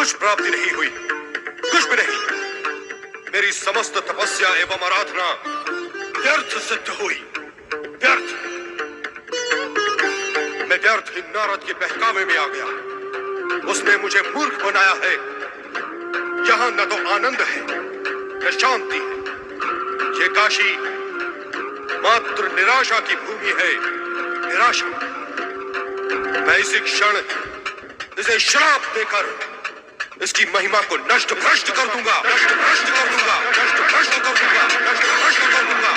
कुछ प्राप्ति नहीं हुई, कुछ भी नहीं। मेरी समस्त तपस्या एवं आराधना व्यर्थ सिद्ध हुई, व्यर्थ। मैं व्यर्थ ही नारद के बहकावे में आ गया। उसने मुझे मूर्ख बनाया है। यहां न तो आनंद है न शांति है। ये काशी मात्र निराशा की भूमि है, निराशा। मैं इसी क्षण इसे श्राप देकर इसकी महिमा को नष्ट भ्रष्ट कर दूंगा, नष्ट भ्रष्ट कर दूंगा, नष्ट भ्रष्ट कर दूंगा, नष्ट भ्रष्ट कर दूंगा।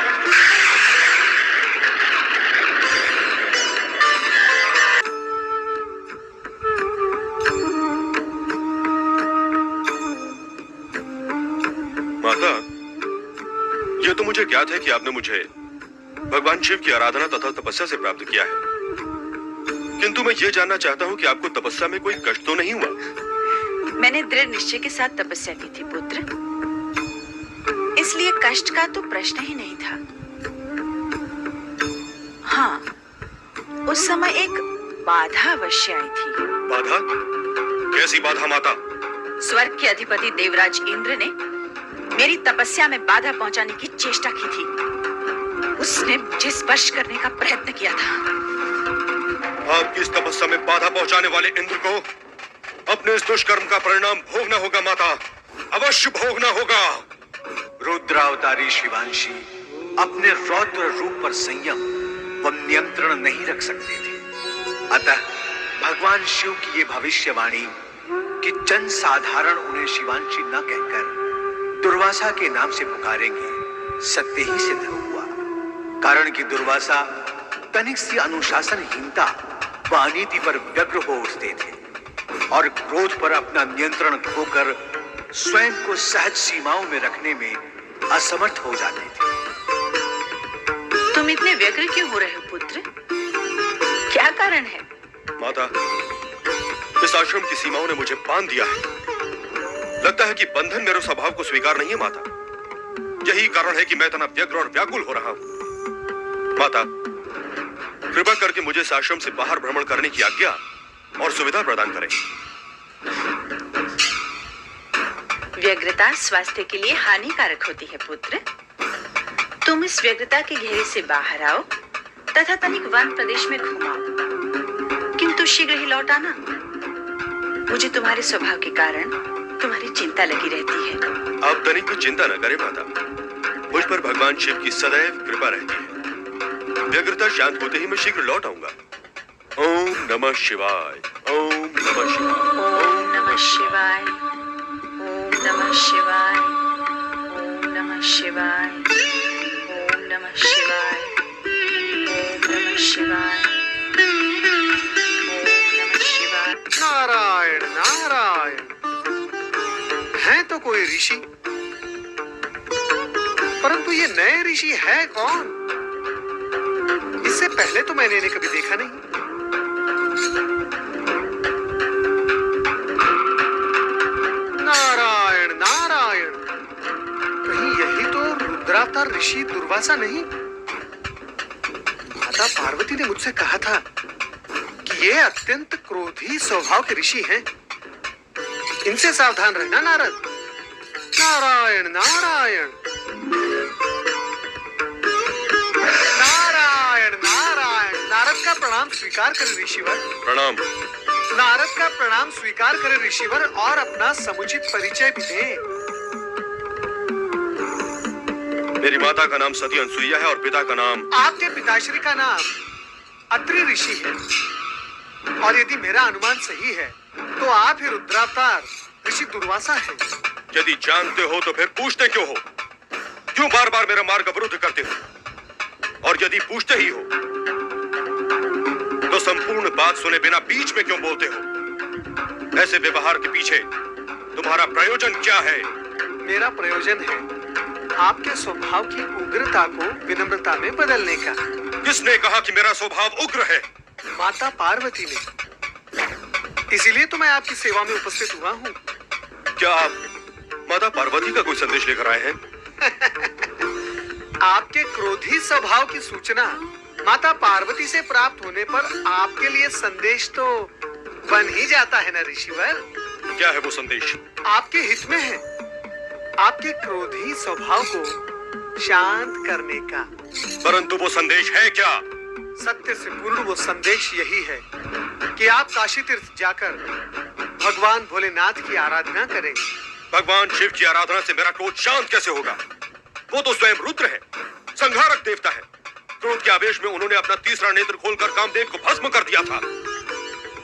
माता, यह तो मुझे ज्ञात है कि आपने मुझे भगवान शिव की आराधना तथा तपस्या से प्राप्त किया है, किंतु मैं ये जानना चाहता हूँ कि आपको तपस्या में कोई कष्ट तो नहीं हुआ? मैंने दृढ़ निश्चय के साथ तपस्या की थी पुत्र, इसलिए कष्ट का तो प्रश्न ही नहीं था। हाँ, उस समय एक बाधा अवश्य आई थी। बाधा? कैसी बाधा माता? स्वर्ग के अधिपति देवराज इंद्र ने मेरी तपस्या में बाधा पहुंचाने की चेष्टा की थी। उसने मुझे स्पर्श करने का प्रयत्न किया था। आपकी इस तपस्या में बाधा पहुंचाने वाले इंद्र को अपने इस दुष्कर्म का परिणाम भोगना होगा माता, अवश्य भोगना होगा। रुद्रावतारी शिवांशी अपने रौद्र रूप पर संयम व नियंत्रण नहीं रख सकते थे। अतः भगवान शिव की ये भविष्यवाणी कि जन साधारण उन्हें शिवांशी न कहकर दुर्वासा के नाम से पुकारेंगे, सत्य ही सिद्ध हुआ। कारण कि दुर्वासा तनिक सी अनुशासनहीनता व अनीति पर व्यग्र हो उठते थे और क्रोध पर अपना नियंत्रण खोकर स्वयं को सहज सीमाओं में रखने में असमर्थ हो जाते थे। तुम इतने व्यग्र क्यों हो रहे हो पुत्र? क्या कारण है? माता, इस आश्रम की सीमाओं ने मुझे बांध दिया है। लगता है कि बंधन मेरे स्वभाव को स्वीकार नहीं है माता। यही कारण है कि मैं इतना व्यग्र और व्याकुल हो रहा हूं। माता, कृपा करके मुझे इस आश्रम से बाहर भ्रमण करने की आज्ञा और सुविधा प्रदान करें। व्यग्रता स्वास्थ्य के लिए हानिकारक होती है पुत्र। तुम इस व्यग्रता के घेरे से बाहर आओ तथा तनिक वन प्रदेश में घुमाओ, किंतु शीघ्र ही लौट आना। मुझे तुम्हारे स्वभाव के कारण तुम्हारी चिंता लगी रहती है। आप तनिक भी चिंता न करें माता, मुझ पर भगवान शिव की सदैव कृपा रहती है। व्यग्रता शांत होते ही मैं शीघ्र लौट आऊंगा। ओम नमः शिवाय, ओम नमः शिवाय, ओम नमः शिवाय, ओम नमः शिवाय, ओम नमः शिवाय, ओम नमः शिवाय, ओम नमः शिवाय, ओम नमः शिवाय। नारायण नारायण, है तो कोई ऋषि, परंतु ये नए ऋषि है कौन? इससे पहले तो मैंने इन्हें कभी देखा नहीं। नारायण नारायण, कहीं यही तो रुद्रावतार ऋषि दुर्वासा नहीं? माता पार्वती ने मुझसे कहा था कि ये अत्यंत क्रोधी स्वभाव के ऋषि हैं। इनसे सावधान रहना नारद। नारायण नारायण, नारायण नारायण। नारद का प्रणाम स्वीकार करें ऋषिवर। प्रणाम। नारद का प्रणाम स्वीकार करें ऋषिवर और अपना समुचित परिचय भी दें। मेरी माता का नाम सती अनसुईया है और पिता का नाम। आपके पिताश्री का नाम अत्रि ऋषि है, और यदि मेरा अनुमान सही है तो आप ही रुद्रावतार ऋषि दुर्वासा हैं। यदि जानते हो तो फिर पूछते क्यों हो? क्यों बार बार मेरा मार्ग अवरुद्ध करते हो? और यदि पूछते ही हो तो संपूर्ण बात सुने बिना बीच में क्यों बोलते हो? ऐसे व्यवहार के पीछे तुम्हारा प्रयोजन क्या है? मेरा प्रयोजन है आपके स्वभाव की उग्रता को विनम्रता में बदलने का। किसने कहा कि मेरा स्वभाव उग्र है? माता पार्वती ने। इसीलिए तो मैं आपकी सेवा में उपस्थित हुआ हूँ। क्या आप माता पार्वती का कोई संदेश लेकर आए हैं? आपके क्रोधी स्वभाव की सूचना माता पार्वती से प्राप्त होने पर आपके लिए संदेश तो बन ही जाता है ना ऋषिवर। क्या है वो संदेश? आपके हित में है आपके क्रोधी स्वभाव को शांत करने का। परंतु वो संदेश है क्या? सत्य से पूर्ण वो संदेश यही है कि आप काशी तीर्थ जाकर भगवान भोलेनाथ की आराधना करें। भगवान शिव की आराधना से मेरा क्रोध शांत कैसे होगा? वो तो स्वयं रुद्र है, संहारक देवता है। क्रोध के आवेश में उन्होंने अपना तीसरा नेत्र खोलकर कामदेव को भस्म कर दिया था।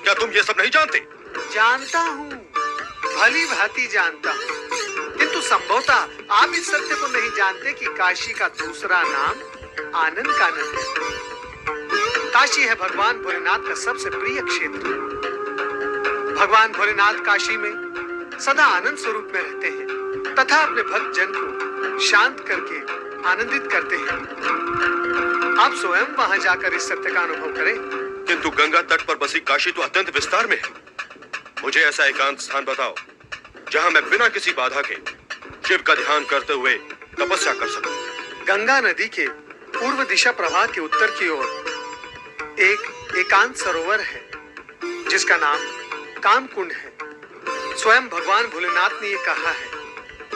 क्या तुम ये सब नहीं जानते? जानता हूँ, भली भांति जानता हूँ, किंतु संभवतः आप इस सत्य को नहीं जानते कि काशी का दूसरा नाम आनंद कानन है। काशी है भगवान भोलेनाथ का सबसे प्रिय क्षेत्र। भगवान भोलेनाथ काशी में सदा आनंद स्वरूप में रहते हैं तथा अपने भक्त जन को शांत करके आनंदित करते हैं। आप स्वयं वहां जाकर इस सत्य का अनुभव करें। किंतु गंगा तट पर बसी काशी तो अत्यंत विस्तार में है। मुझे ऐसा एकांत स्थान बताओ जहां मैं बिना किसी बाधा के शिव का ध्यान करते हुए तपस्या कर सकूं। गंगा नदी के पूर्व दिशा प्रवाह के उत्तर की ओर एक एकांत सरोवर है जिसका नाम कामकुंड है। स्वयं भगवान भोलेनाथ ने ये कहा है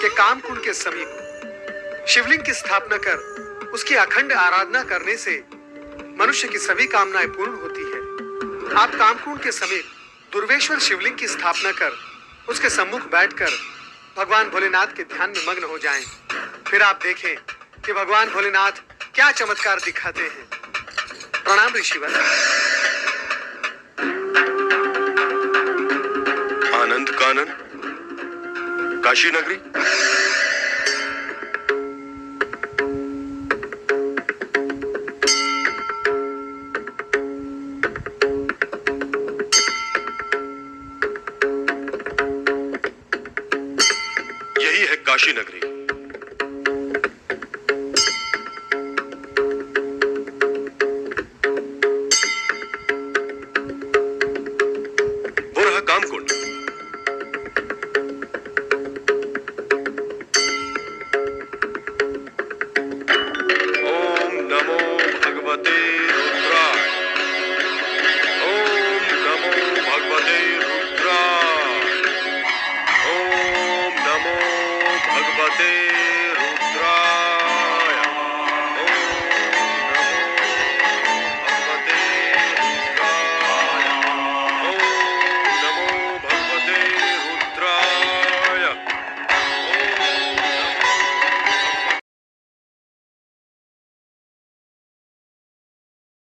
कि कामकुंड के समीप शिवलिंग की स्थापना कर उसकी अखंड आराधना करने से मनुष्य की सभी कामनाएं पूर्ण होती है। आप कामकुंड के समीप दुर्वेश्वर शिवलिंग की स्थापना कर उसके सम्मुख बैठकर भगवान भोलेनाथ के ध्यान में मग्न हो जाएं। फिर आप देखें कि भगवान भोलेनाथ क्या चमत्कार दिखाते हैं। प्रणाम ऋषिवर। आनंद कानन, काशी नगरी। यही है काशी नगरी।